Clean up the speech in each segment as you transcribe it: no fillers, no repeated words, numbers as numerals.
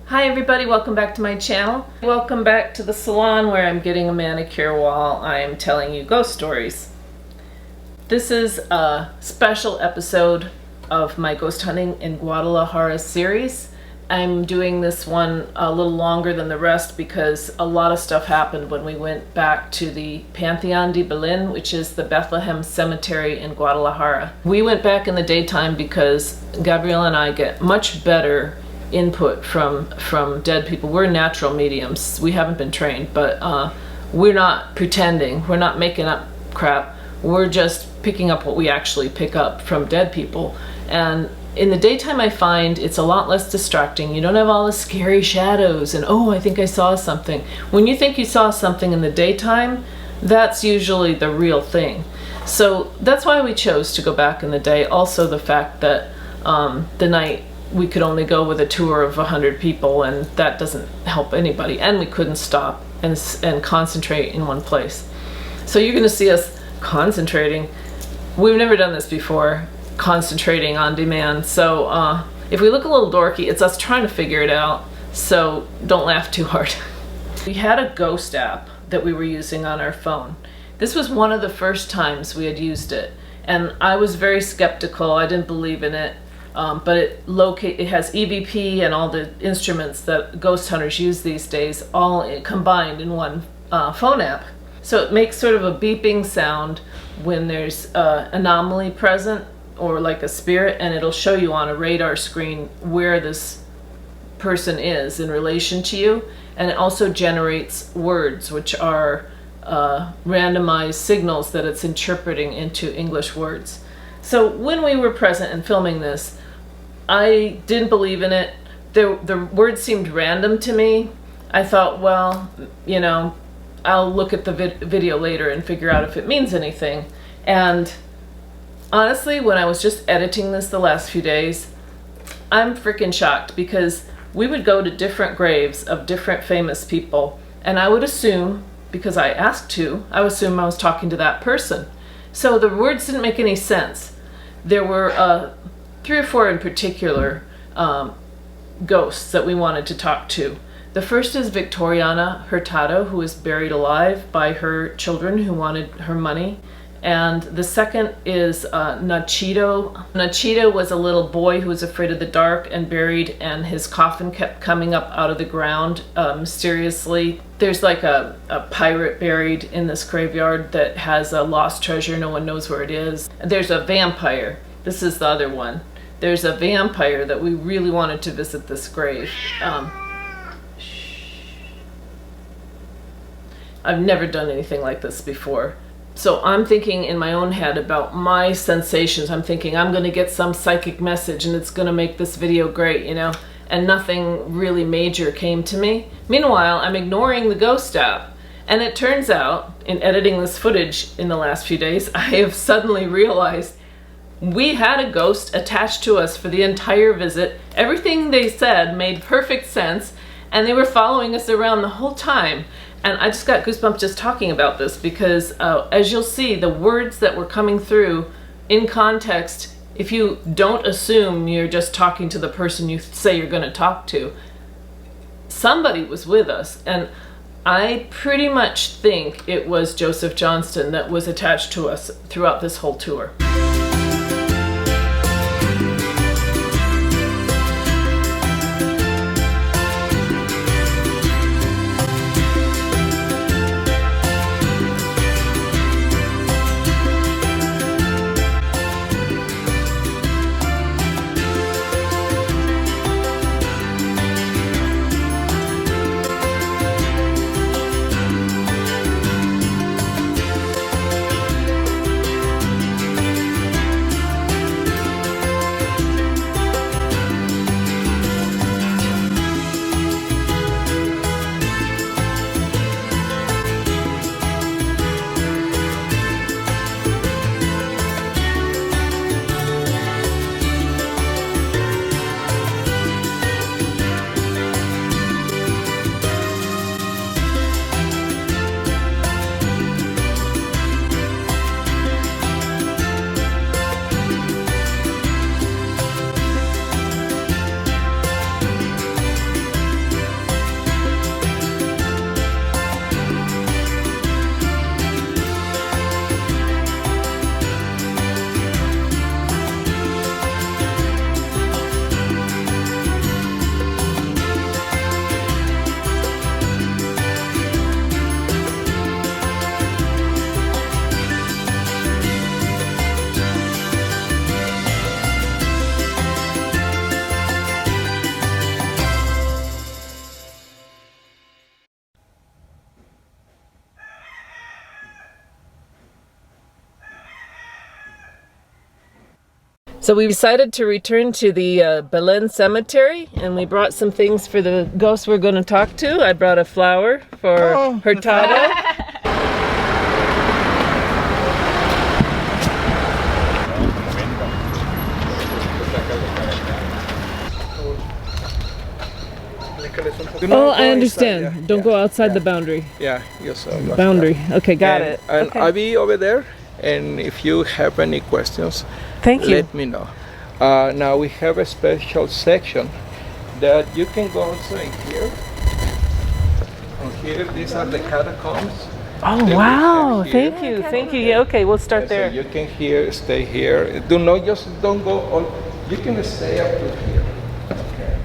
Hi everybody, welcome back to my channel. Welcome back to the salon where I'm getting a manicure while I'm telling you ghost stories. This is a special episode of my ghost hunting in Guadalajara series. I'm doing this one a little longer than the rest because a lot of stuff happened when we went back to the Pantheon de Belen, which is the Bethlehem Cemetery in Guadalajara. We went back in the daytime because Gabrielle and I get much better input from dead people. We're natural mediums. We haven't been trained, but we're not pretending. We're not making up crap. We're just picking up what we actually pick up from dead people. And in the daytime, I find it's a lot less distracting. You don't have all the scary shadows and, oh, I think I saw something. When you think you saw something in the daytime, that's usually the real thing. So that's why we chose to go back in the day. Also the fact that the night we could only go with a tour of 100 people, and that doesn't help anybody. And we couldn't stop and concentrate in one place. So you're gonna see us concentrating. We've never done this before, concentrating on demand. So if we look a little dorky, it's us trying to figure it out. So don't laugh too hard. We had a ghost app that we were using on our phone. This was one of the first times we had used it. And I was very skeptical. I didn't believe in it. But it has EVP and all the instruments that ghost hunters use these days, all combined in one phone app. So it makes sort of a beeping sound when there's an anomaly present, or like a spirit, and it'll show you on a radar screen where this person is in relation to you. And it also generates words, which are randomized signals that it's interpreting into English words. So when we were present and filming this, I didn't believe in it. The words seemed random to me. I thought, well, you know, I'll look at the video later and figure out if it means anything. And honestly, when I was just editing this the last few days, I'm freaking shocked, because we would go to different graves of different famous people, and I would assume, because I asked to, I would assume I was talking to that person. So the words didn't make any sense. There were 3 or 4 in particular ghosts that we wanted to talk to. The first is Victoriana Hurtado, who was buried alive by her children who wanted her money. And the second is Nachito. Nachito was a little boy who was afraid of the dark and buried, and his coffin kept coming up out of the ground mysteriously. There's like a pirate buried in this graveyard that has a lost treasure. No one knows where it is. There's a vampire. This is the other one. There's a vampire that we really wanted to visit this grave. I've never done anything like this before. So I'm thinking in my own head about my sensations. I'm thinking I'm gonna get some psychic message and it's gonna make this video great, you know, and nothing really major came to me. Meanwhile, I'm ignoring the ghost app. And it turns out, in editing this footage in the last few days, I have suddenly realized we had a ghost attached to us for the entire visit. Everything they said made perfect sense, and they were following us around the whole time. And I just got goosebumps just talking about this, because as you'll see, the words that were coming through in context, if you don't assume you're just talking to the person you say you're going to talk to, somebody was with us. And I pretty much think it was Joseph Johnston that was attached to us throughout this whole tour. So we decided to return to the Belen Cemetery, and we brought some things for the ghost we're going to talk to. I brought a flower for Hurtado. Oh, I understand. Inside, yeah, Don't go outside the boundary. Yeah, yes. Boundary. Okay, got it. And okay. I'll be over there, and if you have any questions, thank you. let me know. Now we have a special section that you can go inside here. And here, these are the catacombs. Oh wow! Thank you, thank you. Yeah, okay, we'll start there. So you can stay here. Don't go on. You can stay up to here. Okay.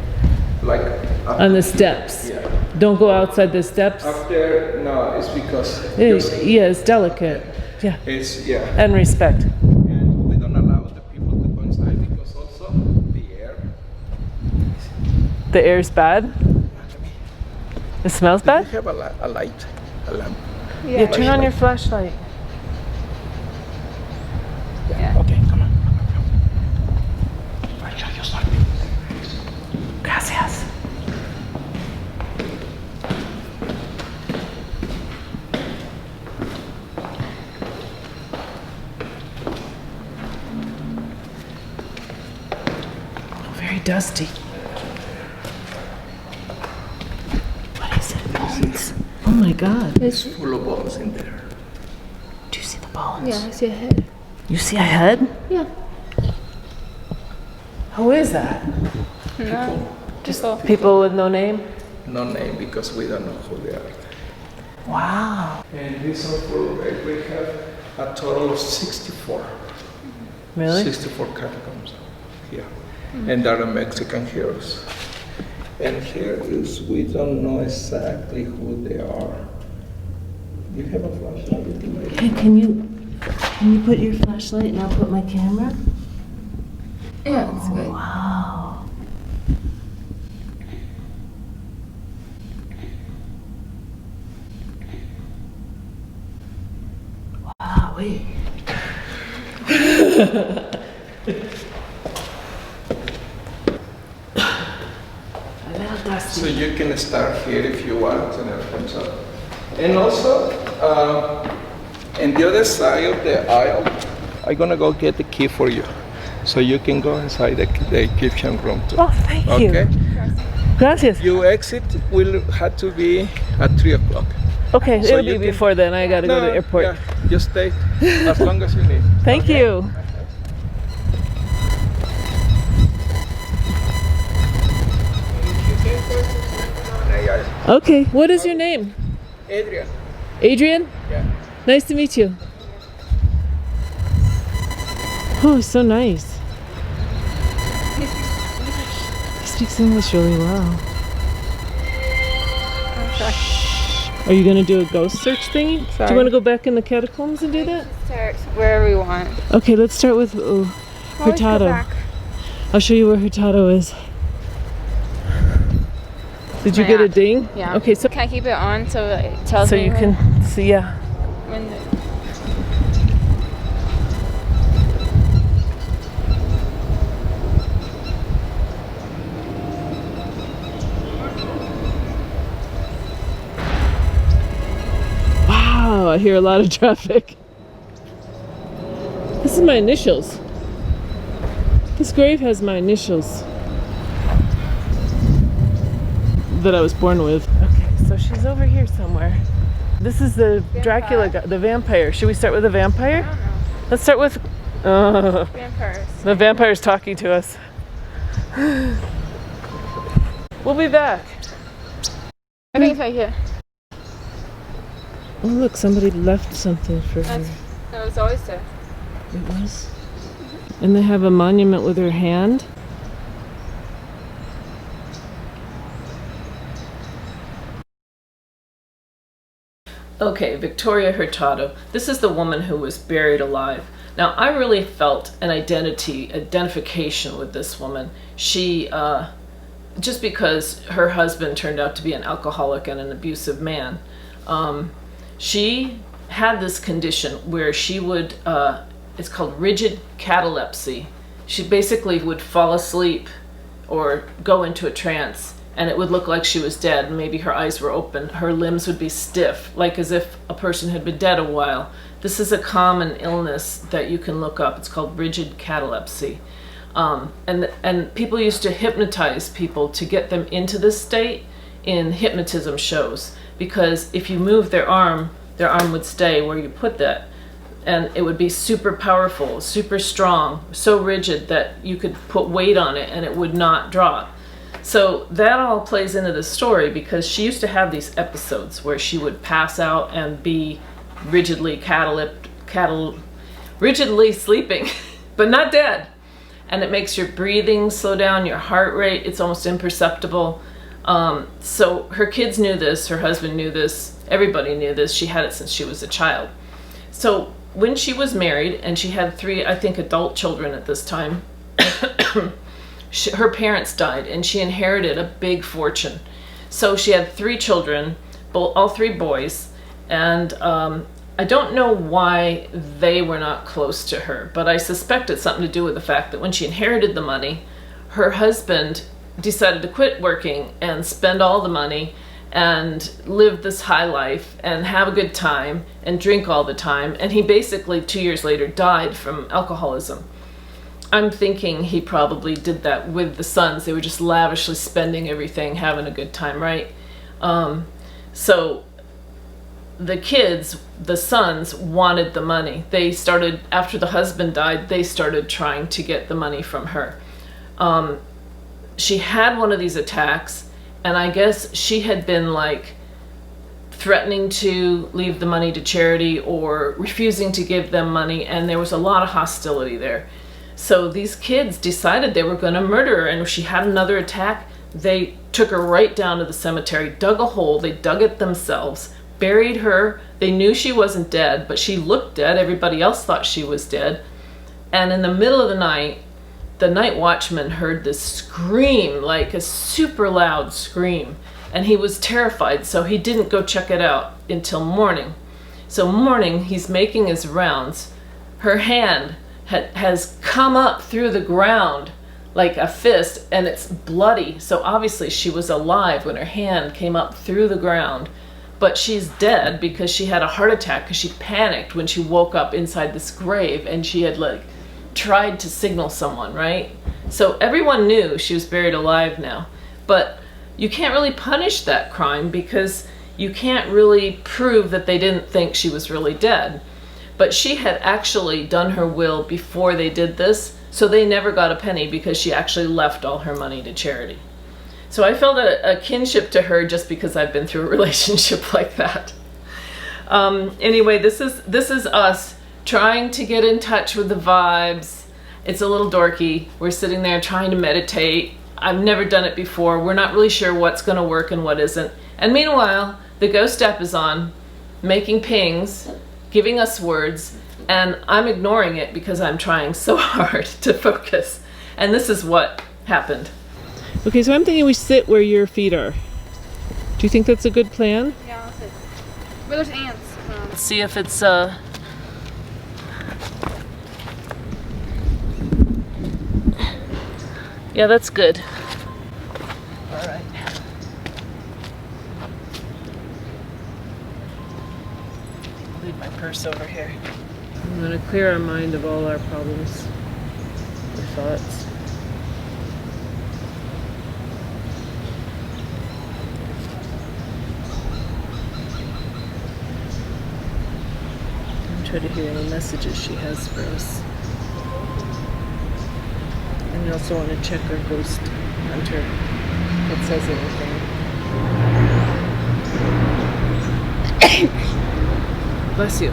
Like on the steps. Yeah. Don't go outside the steps. Up there, no, it's because yeah, it's delicate. Yeah. It's yeah. And respect. And we don't allow the people to go inside because also the air. The air's bad. It smells bad. You have a light, a lamp. Yeah, turn on your flashlight. Yeah. Okay, come on. Gracias. Oh, very dusty. What is it? Bones? Oh my God. It's full of bones in there. Do you see the bones? Yeah, I see a head. You see a head? Yeah. Who is that? No. Just People with no name? No name because we don't know who they are. Wow. And these are full. We have a total of 64. Really? 64 catacombs here. And there are Mexican heroes. And here is, we don't know exactly who they are. You have a flashlight? Hey, can you put your flashlight and I'll put my camera? Yeah, that's good. Wow. Wow, wait. So you can start here if you want and everything. So. And also, on the other side of the aisle, I'm gonna go get the key for you. So you can go inside the kitchen room too. Oh, thank you. Okay? Gracias. Your exit will have to be at 3 o'clock. Okay, So it'll be before then. I gotta go to the airport. Yeah, just stay as long as you need. Thank you. Okay, what is your name? Adrian. Adrian? Yeah. Nice to meet you. Oh, so nice. He speaks English really well. Are you gonna do a ghost search thingy? Do Sorry. you want to go back in the catacombs and do that? Start wherever we want. Okay, let's start with Hurtado. I'll show you where Hurtado is. Did you My get a app. ding? Yeah. Okay, so Can I keep it on so it tells so me you can see, yeah. when the... Wow, I hear a lot of traffic. This is my initials. This grave has my initials that I was born with. Okay, so she's over here somewhere. This is the Dracula guy, the vampire. Should we start with the vampire? I don't know. Let's start with Vampires. the vampire's talking to us. We'll be back. I think it's right here. Oh look, somebody left something for her. That was always there. It was. And they have a monument with her hand. Okay, Victoria Hurtado. This is the woman who was buried alive. Now, I really felt an identification with this woman. She, just because her husband turned out to be an alcoholic and an abusive man, she had this condition where she would, it's called rigid catalepsy, she basically would fall asleep or go into a trance, and it would look like she was dead. Maybe her eyes were open. Her limbs would be stiff, like as if a person had been dead a while. This is a common illness that you can look up. It's called rigid catalepsy. And people used to hypnotize people to get them into this state in hypnotism shows, because if you move their arm would stay where you put that. And it would be super powerful, super strong, so rigid that you could put weight on it and it would not drop. So that all plays into the story, because she used to have these episodes where she would pass out and be rigidly rigidly sleeping, but not dead. And it makes your breathing slow down, your heart rate, it's almost imperceptible. So her kids knew this, her husband knew this, everybody knew this. She had it since she was a child. So when she was married, and she had 3, I think, adult children at this time, her parents died, and she inherited a big fortune. So she had 3 children, all 3 boys, and I don't know why they were not close to her, but I suspect it's something to do with the fact that when she inherited the money, her husband decided to quit working and spend all the money and live this high life and have a good time and drink all the time. And he basically 2 years later died from alcoholism. I'm thinking he probably did that with the sons. They were just lavishly spending everything, having a good time, right? So the kids, the sons, wanted the money. They started, after the husband died, they started trying to get the money from her. She had one of these attacks, and I guess she had been like threatening to leave the money to charity or refusing to give them money, and there was a lot of hostility there. So these kids decided they were going to murder her, and if she had another attack, they took her right down to the cemetery, dug a hole, they dug it themselves, buried her. They knew she wasn't dead, but she looked dead. Everybody else thought she was dead. And in the middle of the night watchman heard this scream, like a super loud scream, and he was terrified, so he didn't go check it out until morning. So morning, he's making his rounds. Her hand has come up through the ground like a fist, and it's bloody. So obviously she was alive when her hand came up through the ground, but she's dead because she had a heart attack because she panicked when she woke up inside this grave, and she had like tried to signal someone, right? So everyone knew she was buried alive now, but you can't really punish that crime because you can't really prove that they didn't think she was really dead. But she had actually done her will before they did this, so they never got a penny because she actually left all her money to charity. So I felt a kinship to her just because I've been through a relationship like that. Anyway, this is us trying to get in touch with the vibes. It's a little dorky. We're sitting there trying to meditate. I've never done it before. We're not really sure what's going to work and what isn't. And meanwhile, the ghost app is on, making pings, giving us words, and I'm ignoring it because I'm trying so hard to focus. And this is what happened. Okay, so I'm thinking we sit where your feet are. Do you think that's a good plan? Yeah, I'll sit. But there's ants. Let's see if it's yeah, that's good. All right. I'll leave my purse over here. I'm going to clear our mind of all our problems or thoughts. And try to hear any messages she has for us. And we also want to check our ghost hunter if it says anything. Bless you.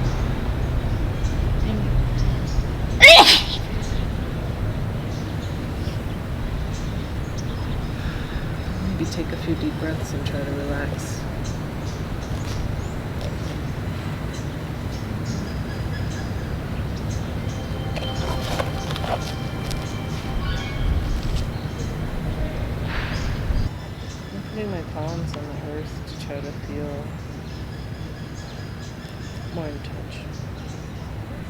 Maybe take a few deep breaths and try to relax. My palms on the hearse to try to feel more in touch.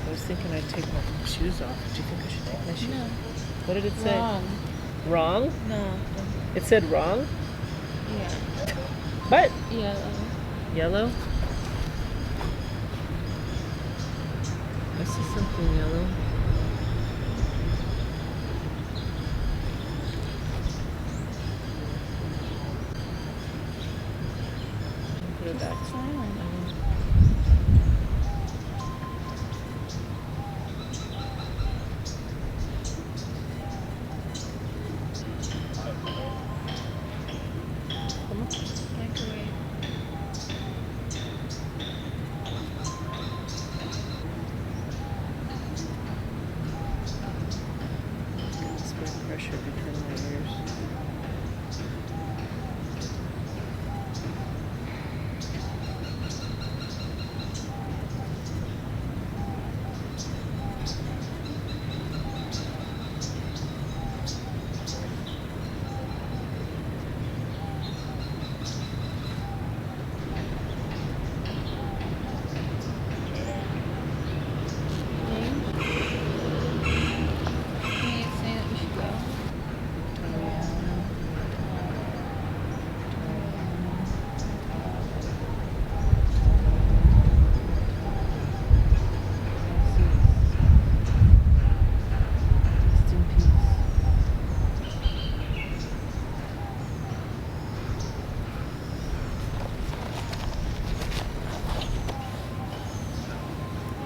I was thinking I'd take my shoes off. Do you think I should take my shoes off? What did it say? Wrong. Wrong? No. It said wrong? Yeah. What? Yellow. Yellow? I see something yellow. Put it back. Microwave. Spread pressure between my ears. Can you say that we should go? Rest in peace.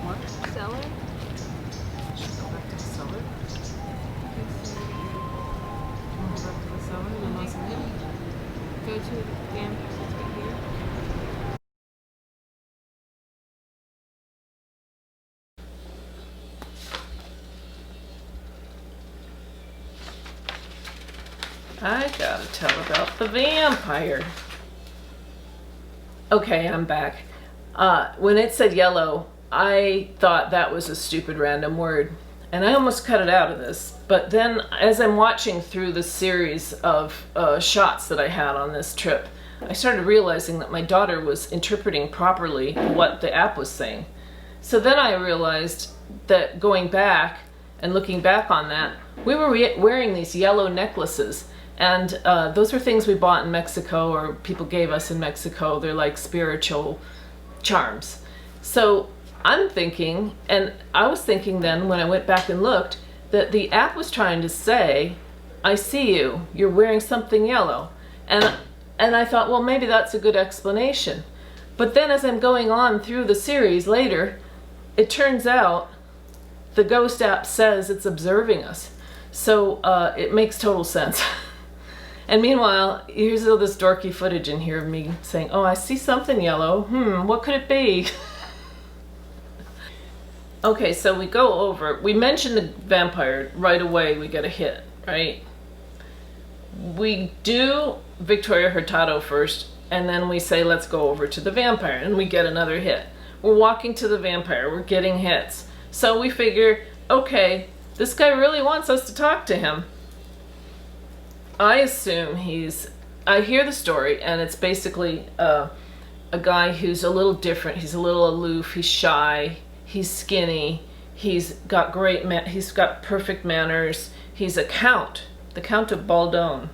What? Cellar? Should go back to the cellar? Go back to the cellar? The mausoleum? Go to the vampire that's right here. I gotta tell about the vampire. Okay, I'm back. When it said yellow, I thought that was a stupid random word. And I almost cut it out of this. But then, as I'm watching through the series of shots that I had on this trip, I started realizing that my daughter was interpreting properly what the app was saying. So then I realized that going back and looking back on that, we were wearing these yellow necklaces. And those were things we bought in Mexico, or people gave us in Mexico. They're like spiritual charms. So I'm thinking, and I was thinking then when I went back and looked, that the app was trying to say, I see you, you're wearing something yellow. And I thought, well, maybe that's a good explanation. But then as I'm going on through the series later, it turns out the ghost app says it's observing us. So it makes total sense. And meanwhile, here's all this dorky footage in here of me saying, oh, I see something yellow. What could it be? Okay, so we mention the vampire right away, we get a hit, right? We do Victoria Hurtado first, and then we say, let's go over to the vampire, and we get another hit. We're walking to the vampire, we're getting hits. So we figure, okay, this guy really wants us to talk to him. I assume I hear the story, and it's basically a guy who's a little different. He's a little aloof, he's shy, he's skinny, he's got perfect manners. He's a count, the Count of Baldon.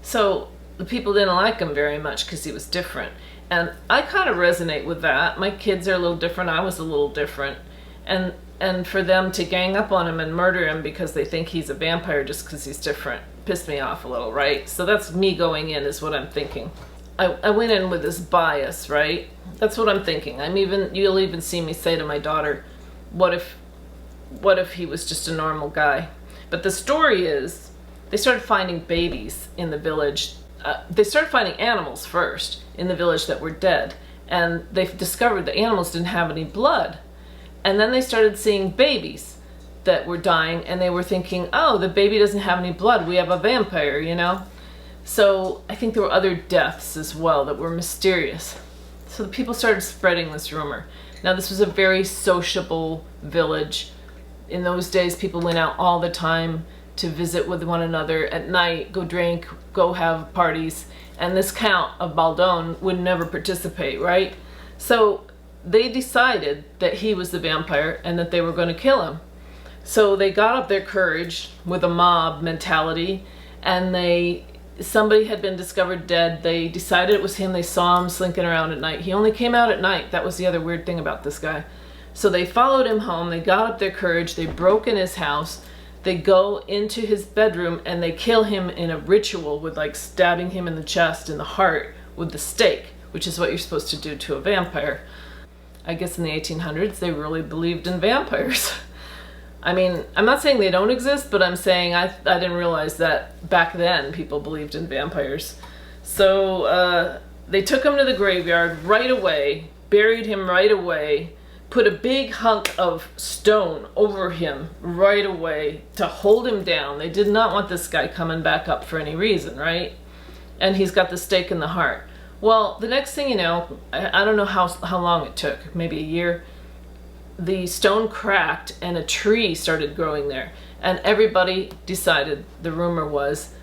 So the people didn't like him very much because he was different. And I kind of resonate with that. My kids are a little different, I was a little different. And for them to gang up on him and murder him because they think he's a vampire just because he's different pissed me off a little, right? So that's me going in, is what I'm thinking. I went in with this bias, right? That's what I'm thinking. You'll even see me say to my daughter, what if he was just a normal guy? But the story is, they started finding babies in the village. They started finding animals first in the village that were dead. And they discovered the animals didn't have any blood. And then they started seeing babies that were dying, and they were thinking, oh, the baby doesn't have any blood, we have a vampire, you know? So I think there were other deaths as well that were mysterious. So the people started spreading this rumor. Now this was a very sociable village. In those days, people went out all the time to visit with one another at night, go drink, go have parties, and this Count of Baldon would never participate, right? So they decided that he was the vampire and that they were going to kill him. So they got up their courage with a mob mentality, and somebody had been discovered dead. They decided it was him. They saw him slinking around at night. He only came out at night. That was the other weird thing about this guy. So they followed him home. They got up their courage. They broke in his house. They go into his bedroom and they kill him in a ritual with like stabbing him in the chest and the heart with the stake, which is what you're supposed to do to a vampire. I guess in the 1800s they really believed in vampires. I mean, I'm not saying they don't exist, but I'm saying I didn't realize that back then people believed in vampires. So they took him to the graveyard right away, buried him right away, put a big hunk of stone over him right away to hold him down. They did not want this guy coming back up for any reason, right? And he's got the stake in the heart. Well, the next thing you know, I don't know how long it took, maybe a year, the stone cracked and a tree started growing there. And everybody decided, the rumor was,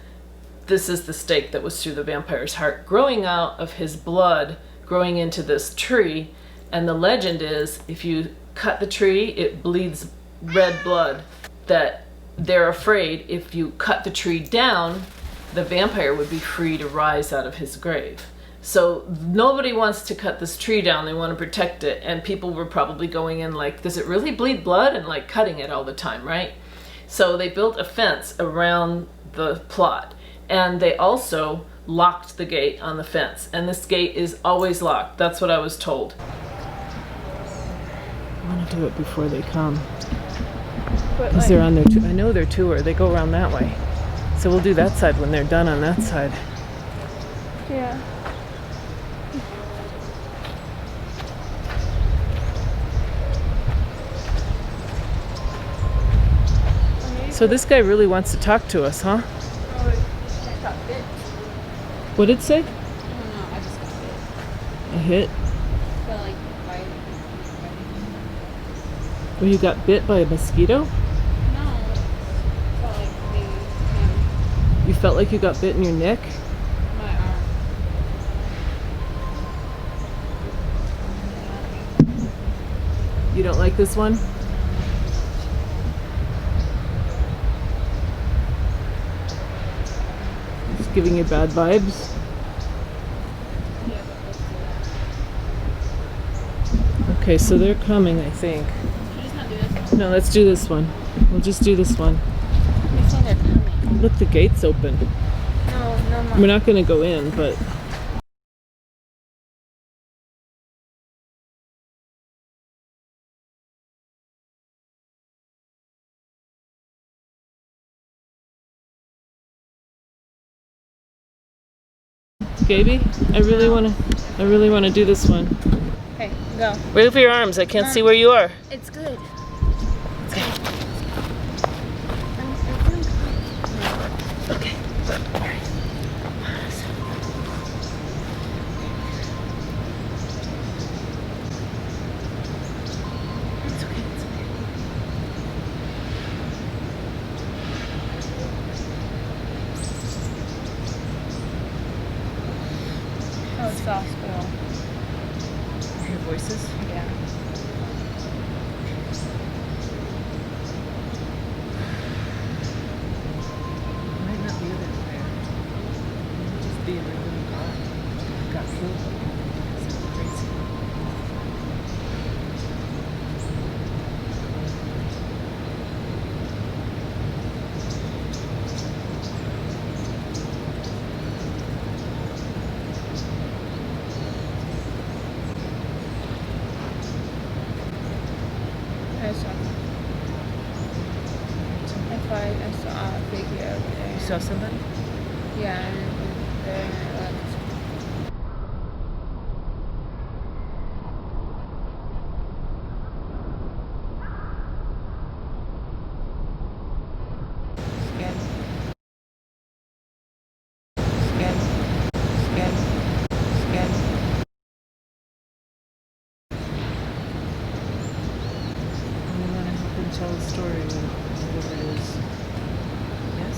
this is the stake that was through the vampire's heart, growing out of his blood, growing into this tree. And the legend is, if you cut the tree, it bleeds red blood. That they're afraid if you cut the tree down, the vampire would be free to rise out of his grave. So nobody wants to cut this tree down. They want to protect it. And people were probably going in like, does it really bleed blood? And like cutting it all the time, right? So they built a fence around the plot. And they also locked the gate on the fence. And this gate is always locked. That's what I was told. I want to do it before they come. Because they're on their tour. I know their tour. They go around that way. So we'll do that side when they're done on that side. Yeah. So this guy really wants to talk to us, huh? Oh, I got bit. What did it say? I don't know, I just got bit. A hit? Felt like biting. Well, you got bit by a mosquito? No. Felt like they You felt like you got bit in your neck? my arm. You don't like this one? It's giving you bad vibes? Yeah, but let's do that. Okay, so they're coming, I think. Should we just not do this one? No, let's do this one. We'll just do this one. They say they're coming. Look, the gate's open. No, We're not going to go in, but... Gaby, I really want to do this one. Okay, go. Wait for your arms. I can't see where you are. It's good. Okay. Oh, it's the hospital. You hear voices? Yeah. Might not be that bad. It might just be a random car. Got killed by something crazy. I saw. I saw a figure over there. You saw somebody? Yeah, and then I left. Scared. Scared. Scared. Scared. We want to help him tell a story, whatever it is. Yes?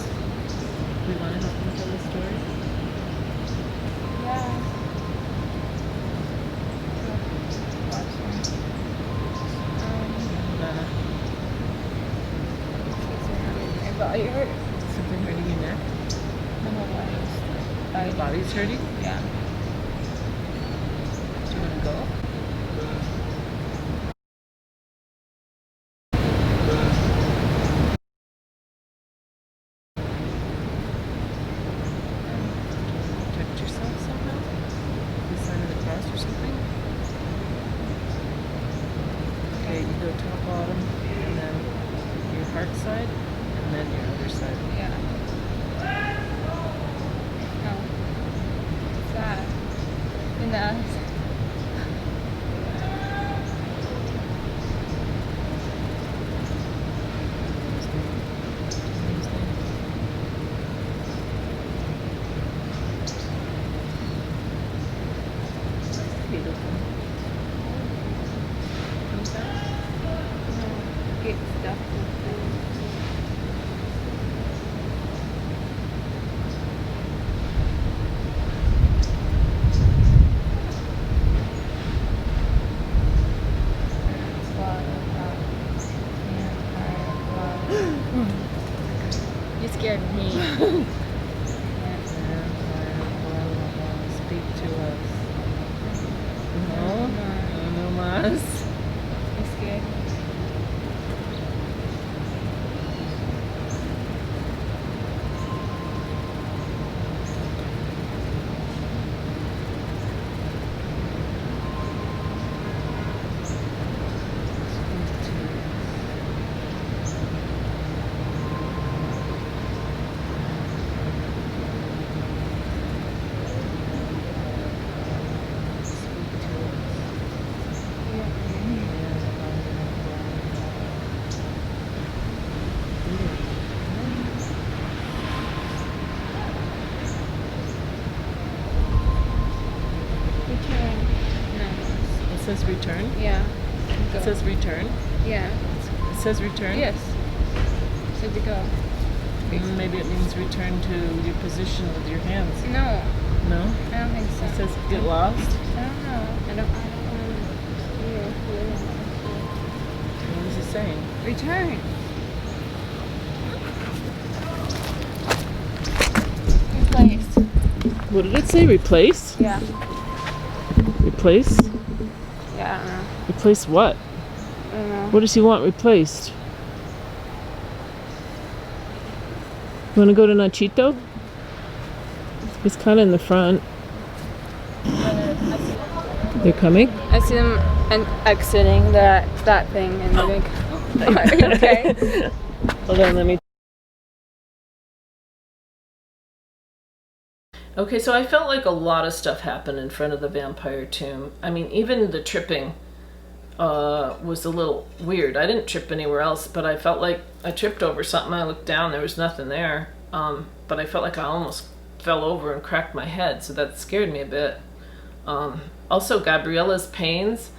We want to help him tell a story? He's hurting? Yeah. Do you want to go? Protect yourself somehow? The sign of the cross or something? Okay, you go top, bottom, and then your heart side, and then your other side. Yeah. Oh. Sad. In the eyes. Beautiful. Comes out. Get stuff. You scared me. Speak to us. No? No más. You scared me. Return. No. It says return. Yeah. Go. It says return. Yeah. It says return. Yes. So to go. Maybe it means return to your position with your hands. No. No? I don't think so. It says get lost. I don't know. I don't What is it saying? Return. Replace. What did it say? Replace? Yeah. Replace? Yeah, I don't know. Replace what? I don't know. What does he want replaced? You want to go to Nachito? He's kind of in the front. They're coming? I see them exiting that thing and they're like, okay. Hold on, let me. Okay, so I felt like a lot of stuff happened in front of the vampire tomb. I mean, even the tripping was a little weird. I didn't trip anywhere else, but I felt like I tripped over something. I looked down, there was nothing there. But I felt like I almost fell over and cracked my head, so that scared me a bit. Also, Gabriella's pains.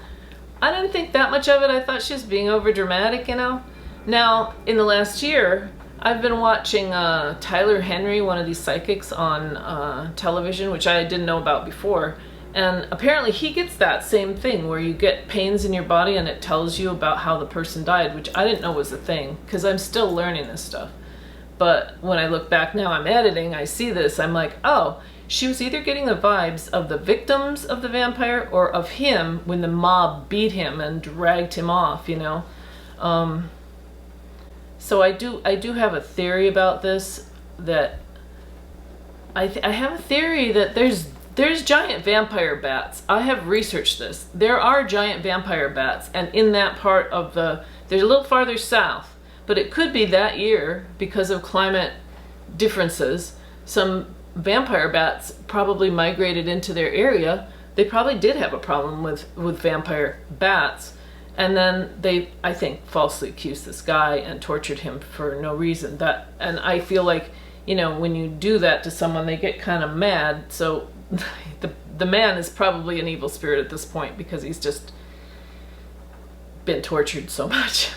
I didn't think that much of it. I thought she was being over dramatic, you know. Now, in the last year, I've been watching Tyler Henry, one of these psychics, on television, which I didn't know about before. And apparently he gets that same thing where you get pains in your body and it tells you about how the person died, which I didn't know was a thing because I'm still learning this stuff. But when I look back now, I'm editing, I see this, I'm like, oh, she was either getting the vibes of the victims of the vampire or of him when the mob beat him and dragged him off, you know. So I do have a theory about this, that I have a theory that there's giant vampire bats. I have researched this. There are giant vampire bats, and in that part of they're a little farther south, but it could be that year because of climate differences. Some vampire bats probably migrated into their area. They probably did have a problem with vampire bats. And then they, I think, falsely accused this guy and tortured him for no reason. And I feel like, you know, when you do that to someone, they get kind of mad. So the man is probably an evil spirit at this point because he's just been tortured so much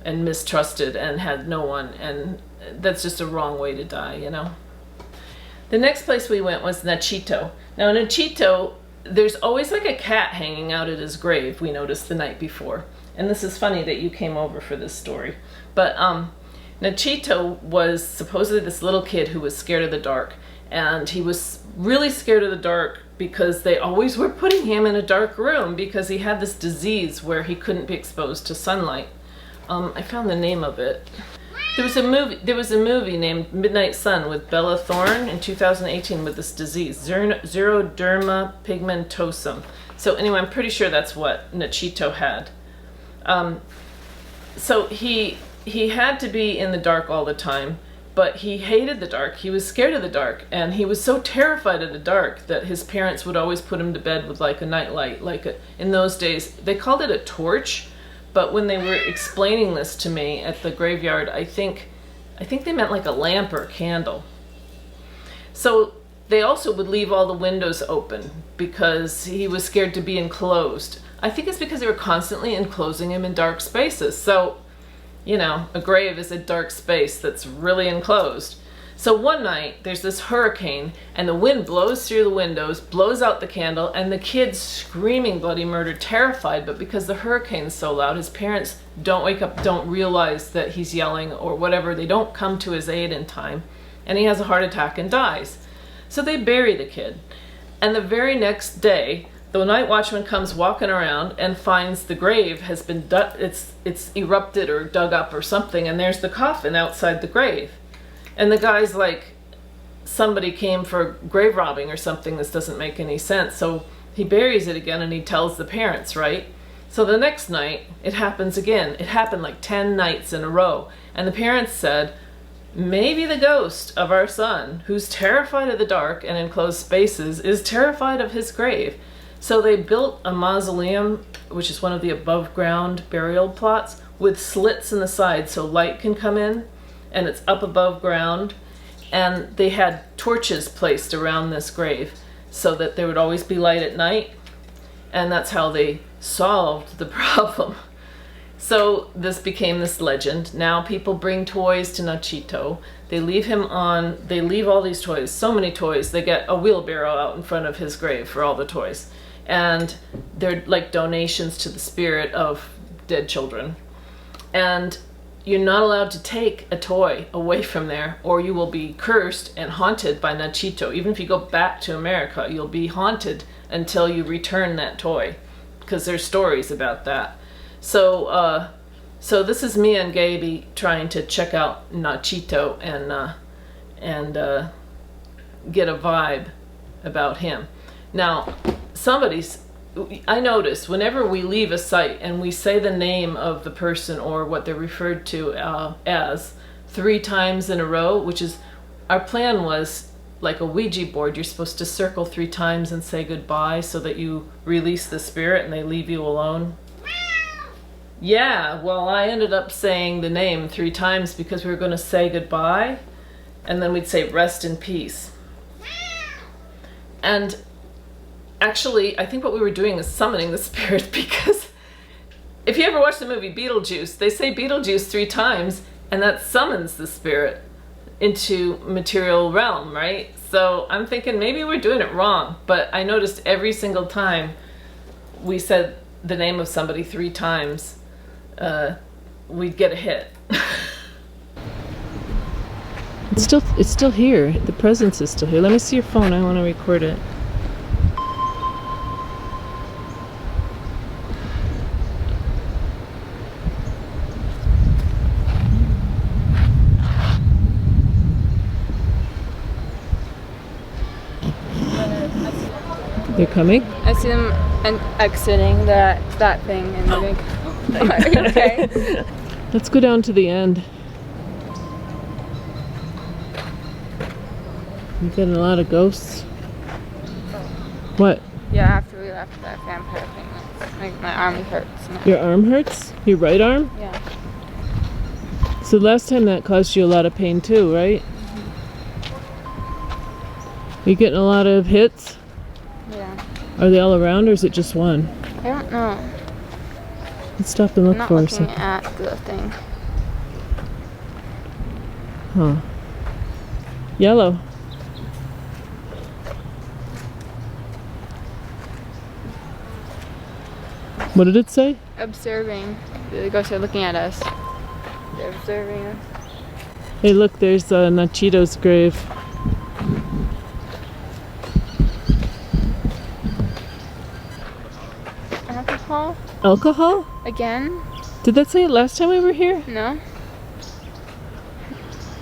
and mistrusted and had no one. And that's just a wrong way to die, you know. The next place we went was Nachito. Now, Nachito, there's always like a cat hanging out at his grave, we noticed the night before. And this is funny that you came over for this story. But Nachito was supposedly this little kid who was scared of the dark. And he was really scared of the dark because they always were putting him in a dark room because he had this disease where he couldn't be exposed to sunlight. I found the name of it. There was a movie named Midnight Sun with Bella Thorne in 2018 with this disease, xeroderma pigmentosum. So anyway, I'm pretty sure that's what Nachito had. So he had to be in the dark all the time, but he hated the dark. He was scared of the dark, and he was so terrified of the dark that his parents would always put him to bed with like a nightlight, in those days they called it a torch. But when they were explaining this to me at the graveyard, I think they meant like a lamp or a candle. So they also would leave all the windows open because he was scared to be enclosed. I think it's because they were constantly enclosing him in dark spaces. So, you know, a grave is a dark space that's really enclosed. So one night, there's this hurricane, and the wind blows through the windows, blows out the candle, and the kid's screaming bloody murder, terrified, but because the hurricane's so loud, his parents don't wake up, don't realize that he's yelling or whatever. They don't come to his aid in time, and he has a heart attack and dies. So they bury the kid. And the very next day, the night watchman comes walking around and finds the grave has been, it's erupted or dug up or something, and there's the coffin outside the grave. And the guy's like, somebody came for grave robbing or something. This doesn't make any sense. So he buries it again and he tells the parents, right? So the next night, it happens again. It happened like 10 nights in a row. And the parents said, maybe the ghost of our son, who's terrified of the dark and enclosed spaces, is terrified of his grave. So they built a mausoleum, which is one of the above ground burial plots, with slits in the side so light can come in. And it's up above ground, and they had torches placed around this grave so that there would always be light at night, and that's how they solved the problem. So this became this legend. Now people bring toys to Nachito. They leave all these toys, so many toys. They get a wheelbarrow out in front of his grave for all the toys, and they're like donations to the spirit of dead children. And you're not allowed to take a toy away from there, or you will be cursed and haunted by Nachito. Even if you go back to America, you'll be haunted until you return that toy, because there's stories about that. So this is me and Gaby trying to check out Nachito and get a vibe about him. Now, I notice whenever we leave a site and we say the name of the person or what they're referred to as 3 times in a row, which is, our plan was like a Ouija board. You're supposed to circle 3 times and say goodbye so that you release the spirit and they leave you alone. Yeah, well, I ended up saying the name 3 times because we were going to say goodbye, and then we'd say rest in peace. And actually, I think what we were doing is summoning the spirit, because if you ever watch the movie Beetlejuice, they say Beetlejuice 3 times, and that summons the spirit into material realm, right? So I'm thinking maybe we're doing it wrong, but I noticed every single time we said the name of somebody 3 times, we'd get a hit. It's still here. The presence is still here. Let me see your phone. I want to record it. They're coming? I see them exiting that thing, and they're like, are you okay? Let's go down to the end. You're getting a lot of ghosts. What? Yeah, after we left that vampire thing, like my arm hurts now. Your arm hurts? Your right arm? Yeah. So last time that caused you a lot of pain too, right? Are you getting a lot of hits? Yeah. Are they all around, or is it just one? I don't know. Let's stop and look I'm for not us. looking at the thing. Huh. Yellow. What did it say? Observing. The ghosts are looking at us. They're observing us. Hey, look, there's Nachito's grave. alcohol Alcohol? again. Did that say it last time we were here? No?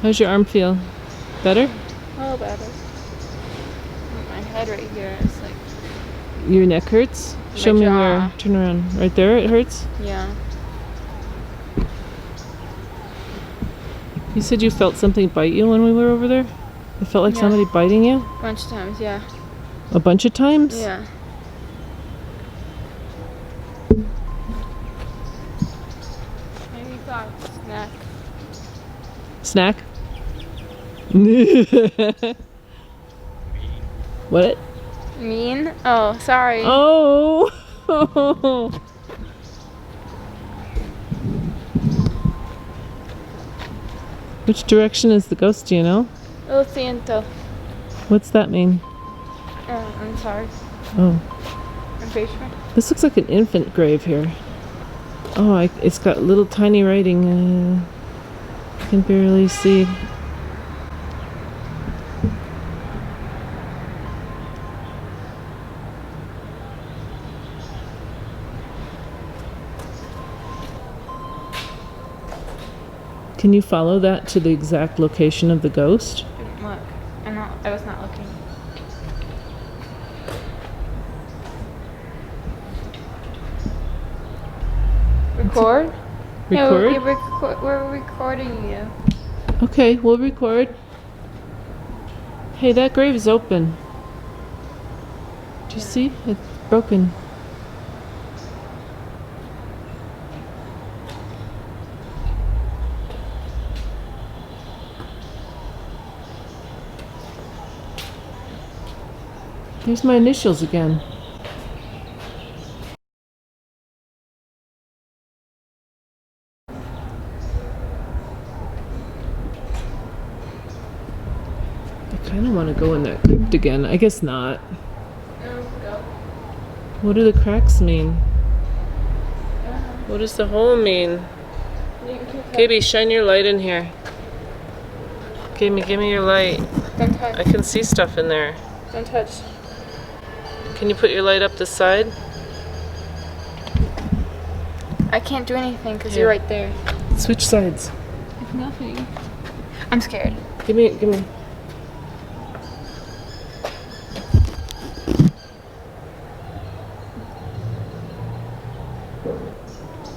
How's your arm feel? Better? Oh, better. My head right here is like, Your neck hurts? Show My me jaw. where. Turn around. Right there it hurts? yeah. You said you felt something bite you when we were over there? It felt like Yeah. somebody biting you? A bunch of times, yeah. A bunch of times? Yeah. Maybe thought snack. Snack? What? Mean? Oh, sorry. Oh! Which direction is the ghost, do you know? Lo siento. What's that mean? I'm sorry. Oh. I'm pretty sure. This looks like an infant grave here. Oh, it's got little tiny writing. I can barely see. Can you follow that to the exact location of the ghost? Didn't look. I was not looking. Record? Yeah, Record? we're recording you. Okay, we'll record. Hey, that grave is open. Do you see? It's broken. Here's my initials again. I kind of want to go in that crypt again. I guess not. What do the cracks mean? What does the hole mean? Gaby, shine your light in here. Give me your light. Don't touch. I can see stuff in there. Don't touch. Can you put your light up this side? I can't do anything because Yeah. you're right there. Switch sides. It's nothing. I'm scared. Give me.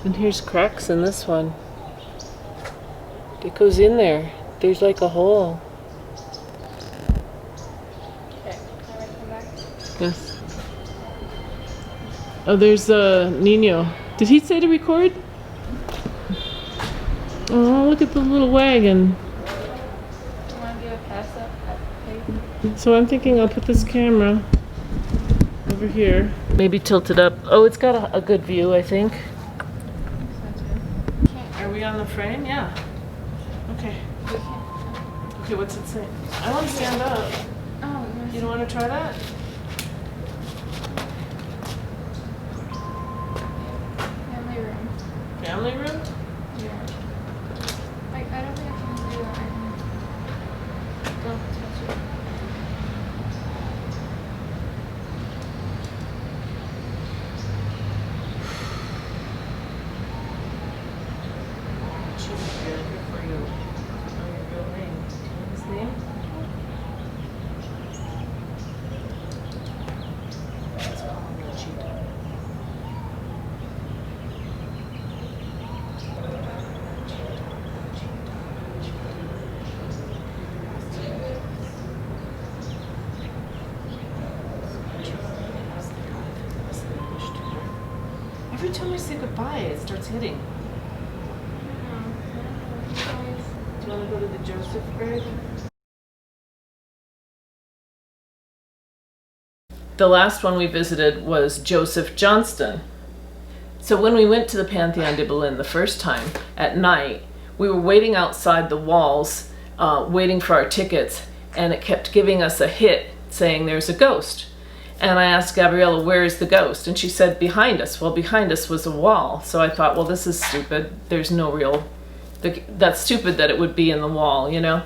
And here's cracks in this one. It goes in there. There's like a hole. Okay, can I come back? Yes. Oh, there's Nino. Did he say to record? Oh, look at the little wagon. Do you want to do a pass up at the page? So I'm thinking I'll put this camera over here. Maybe tilt it up. Oh, it's got a good view, I think. Are we on the frame? Yeah. Okay. Okay, what's it say? I want to stand up. Oh, You don't want to try that? family room. Family room? Yeah. Like, I don't think I can do that. Don't touch it. For you. Your real name. His name? Let's call him Nachito. Every time I say goodbye, it starts hitting. Do you want to go to the Joseph grave? The last one we visited was Joseph Johnston. So when we went to the Pantheon de Belen the first time at night, we were waiting outside the walls, waiting for our tickets, and it kept giving us a hit saying there's a ghost. And I asked Gabriella, where is the ghost? And she said, behind us. Well, behind us was a wall. So I thought, well, this is stupid. There's no real... That's stupid that it would be in the wall, you know?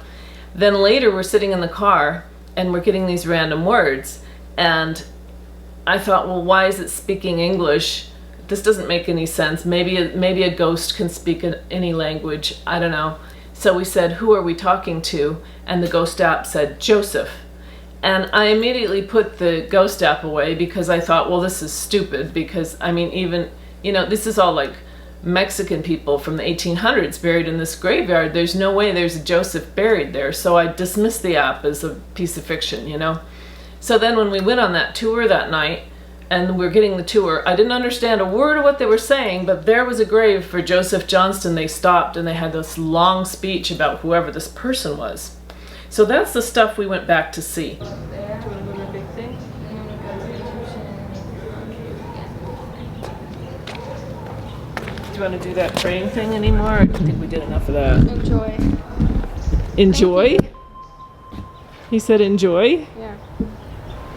Then later we're sitting in the car and we're getting these random words. And I thought, well, why is it speaking English? this doesn't make any sense. Maybe a ghost can speak any language. I don't know. So we said, who are we talking to? And the ghost app said, Joseph. And I immediately put the ghost app away because I thought, well, this is stupid. Because, I mean, even, you know, this is all like Mexican people from the 1800s buried in this graveyard. There's no way there's a Joseph buried there. So I dismissed the app as a piece of fiction, you know. So then when we went on that tour that night, and we're getting the tour, I didn't understand a word of what they were saying, but there was a grave for Joseph Johnston. They stopped and they had this long speech about whoever this person was. So that's the stuff we went back to see. Do you want to go to the big thing? Do you want to do that praying thing anymore? I don't think we did enough of that. Enjoy. Enjoy? He said enjoy? Yeah.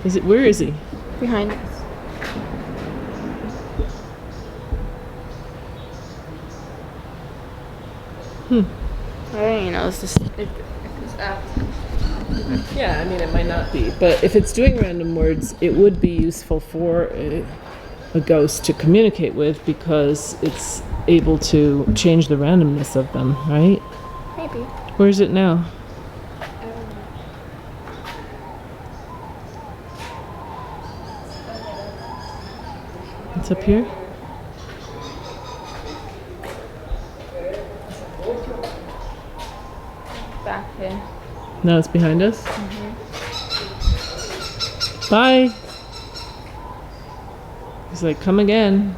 Is it? Where is he? Behind us. I don't even know if this app. Yeah, I mean, it might not be, but if it's doing random words, it would be useful for a ghost to communicate with because it's able to change the randomness of them, right? Maybe. Where is it now? It's up here? Back here. No, it's behind us? Bye! He's like, come again.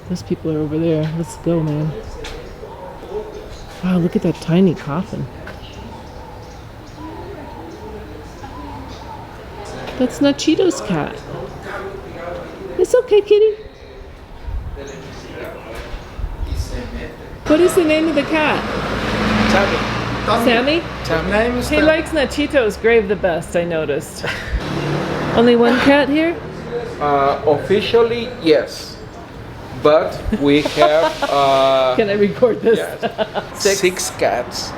Those people are over there. Let's go, man. Wow, look at that tiny coffin. That's Nachito's cat. It's okay, kitty. What is the name of the cat? Sammy? Sammy? He likes Nachito's grave the best, I noticed. Only one cat here? Officially, yes. But we have Can I record this? yes, six cats.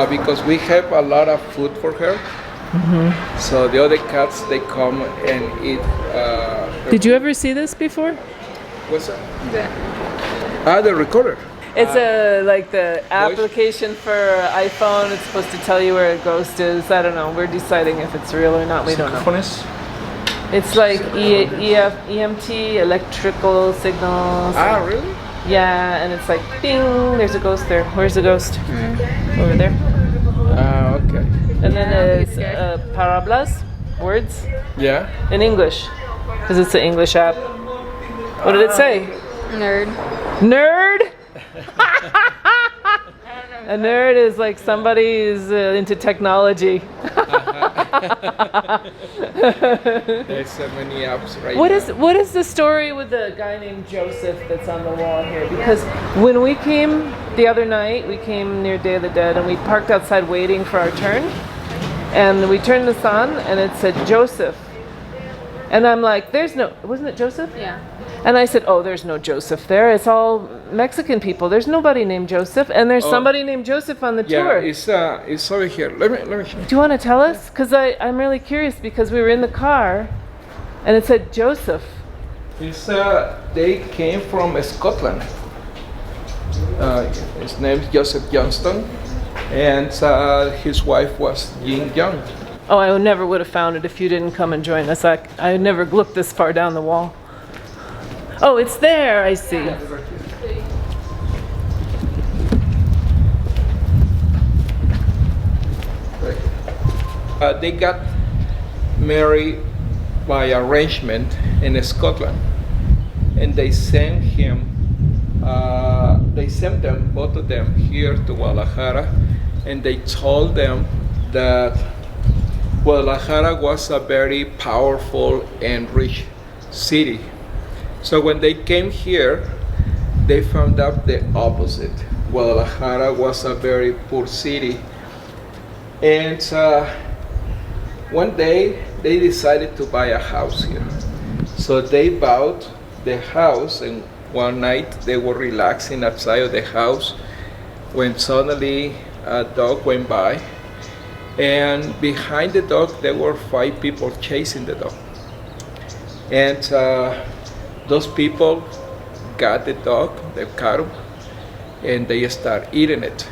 Because we have a lot of food for her. Mm-hmm. So the other cats, they come and eat. Did you ever see this before? What's that? The recorder. It's like the application for iPhone. It's supposed to tell you where a ghost is. I don't know. We're deciding if it's real or not. We don't know. It's like EMT, electrical signals. Ah, really? Yeah, and it's like, bing, there's a ghost there. Where's the ghost? Over there. Okay. And then there's parablas, words, Yeah. in English, because it's an English app. What did it say? Nerd. Nerd? A nerd is like somebody who's into technology. There's so many apps right What now. is the story with the guy named Joseph that's on the wall here? Because when we came the other night, we came near Day of the Dead and we parked outside waiting for our turn. And we turned this on and it said Joseph. And I'm like, wasn't it Joseph? Yeah. And I said, oh, there's no Joseph there. It's all Mexican people. There's nobody named Joseph. And there's somebody named Joseph on the tour. Yeah, it's over here. Let me show you. Do you want to tell us? Because I'm really curious because we were in the car and it said Joseph. It's, they came from Scotland. His name is Joseph Johnston, and his wife was Jean Young. Oh, I never would have found it if you didn't come and join us. I never looked this far down the wall. Oh, it's there. I see. They got married by arrangement in Scotland, and they sent them, both of them, here to Guadalajara, and they told them that Guadalajara was a very powerful and rich city. So when they came here, they found out the opposite. Guadalajara was a very poor city. And one day, they decided to buy a house here. So they bought the house, and one night they were relaxing outside of the house when suddenly a dog went by And behind the dog, there were 5 people chasing the dog. And those people got the dog, they caught him, and they start eating it.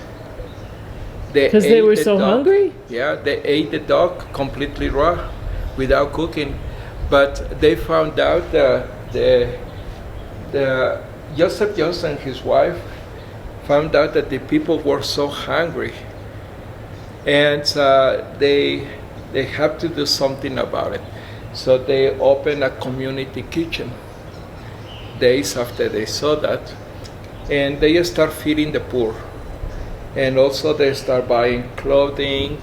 Because they were so hungry? Yeah, they ate the dog completely raw, without cooking. But they found out that the Joseph Johnston and his wife found out that the people were so hungry, and they have to do something about it. So they opened a community kitchen days after they saw that, and they start feeding the poor. And also they start buying clothing,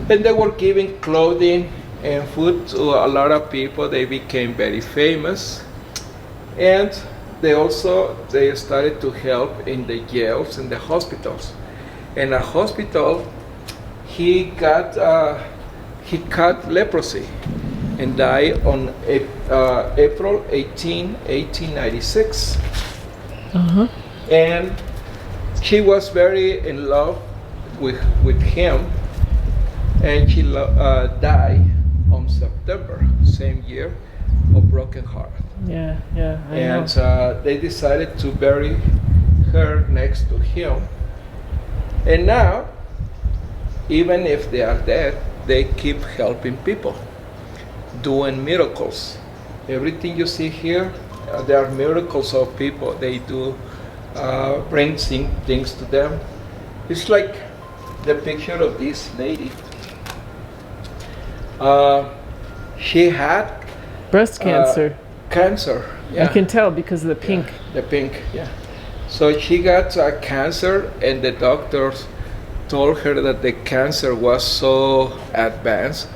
and they were giving clothing and food to a lot of people. They became very famous, and they started to help in the jails and the hospitals. In a hospital, he caught leprosy and died on April 18, 1896. And she was very in love with him, and she died on September, same year, of broken heart. Yeah, I And know. they decided to bury her next to him. And now, even if they are dead, they keep helping people, doing miracles. Everything you see here, there are miracles of people. They do bring things to them. It's like the picture of this lady. She had Breast cancer. cancer. I can tell because of the pink. The pink, yeah. So she got cancer, and the doctors told her that the cancer was so advanced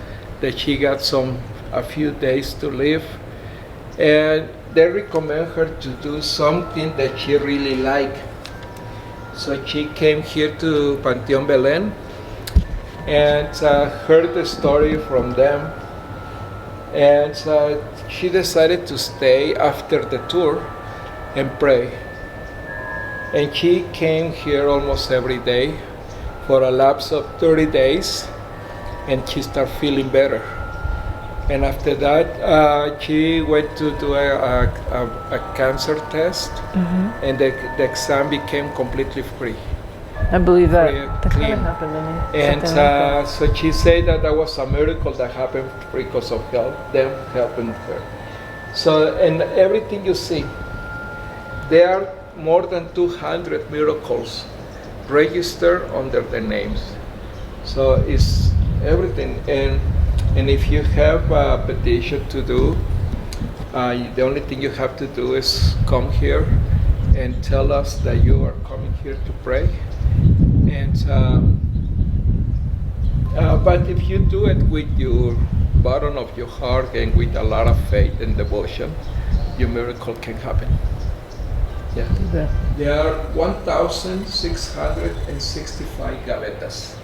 that she got a few days to live, and they recommend her to do something that she really liked. So she came here to Pantheon de Belen and heard the story from them, and she decided to stay after the tour and pray. And she came here almost every day for a lapse of 30 days, and she started feeling better. And after that, she went to do a cancer test, and the exam became completely free. I believe that. That kind of happened to me. And so she said that was a miracle that happened because of them helping her. So, and everything you see, there are more than 200 miracles registered under the names. So it's everything. And if you have a petition to do, the only thing you have to do is come here and tell us that you are coming here to pray. And but if you do it with your bottom of your heart and with a lot of faith and devotion, your miracle can happen. Yeah. There are 1,665 gavetas.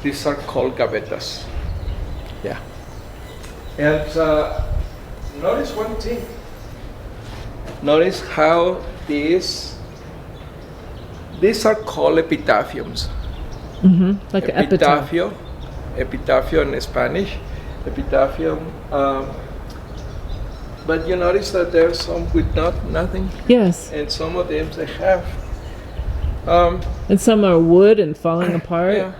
These are called gavetas. Yeah. And notice one thing. Notice how these are called epitaphiums. Like an epitaph. Epitafio in Spanish. Epitaphium. But you notice that there are some with nothing. Yes. And some of them they have. And some are wood and falling apart. Yeah.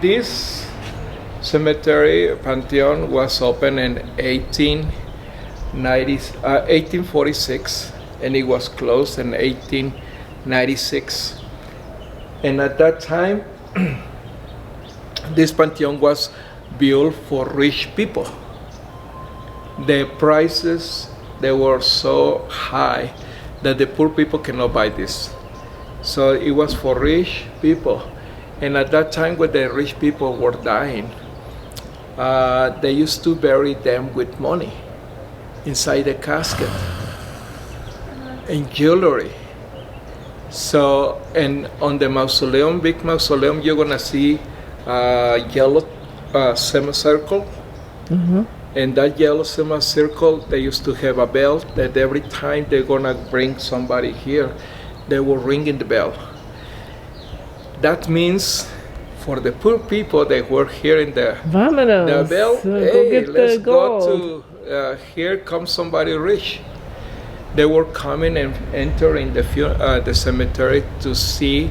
This cemetery, Pantheon, was opened in 1846, and it was closed in 1896. And at that time, this Pantheon was built for rich people. The prices, they were so high that the poor people cannot buy this. So it was for rich people. And at that time when the rich people were dying, they used to bury them with money inside the casket and jewelry. So, and on the mausoleum, big mausoleum, you're gonna see a yellow semicircle. And that yellow semicircle, they used to have a bell that every time they're gonna bring somebody here, they will ring in the bell. That means for the poor people that were here in the Vámonos. bell, Go hey, get let's the go gold. to, here comes somebody rich. They were coming and entering the cemetery to see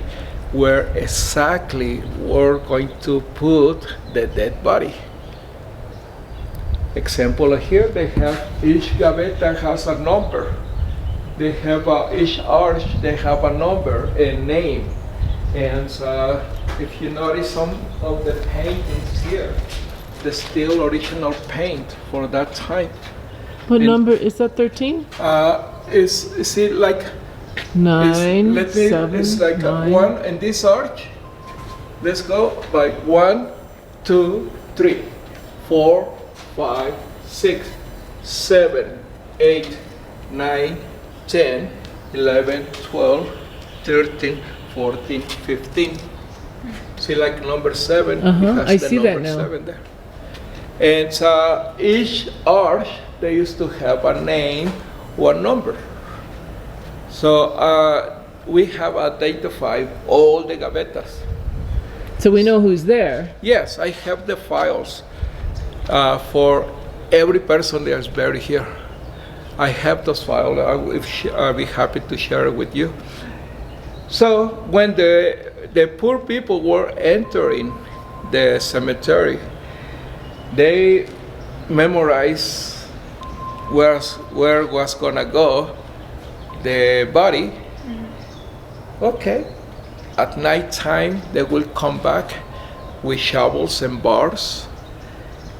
where exactly we're going to put the dead body. Example here, they have each gaveta has a number. They have each arch, they have a number and name. And if you notice some of the paintings here, the still original paint for that time. What And- number is that? 13? Is it like 9, it's, 7, it's like 9. a 1 in this arch. Let's go by 1, 2, 3, 4, 5, 6, 7, 8, 9, 10, 11, 12, 13, 14, 15. See, like number 7. Uh-huh, it has I the see that number now. 7 there. And each arch, they used to have a name or number. So we have identified all the gavetas. So we know who's there. Yes, I have the files for every person that is buried here. I have those files. I'll be happy to share it with you. So when the poor people were entering the cemetery, they memorized where was gonna go the body. Okay. At night time, they will come back with shovels and bars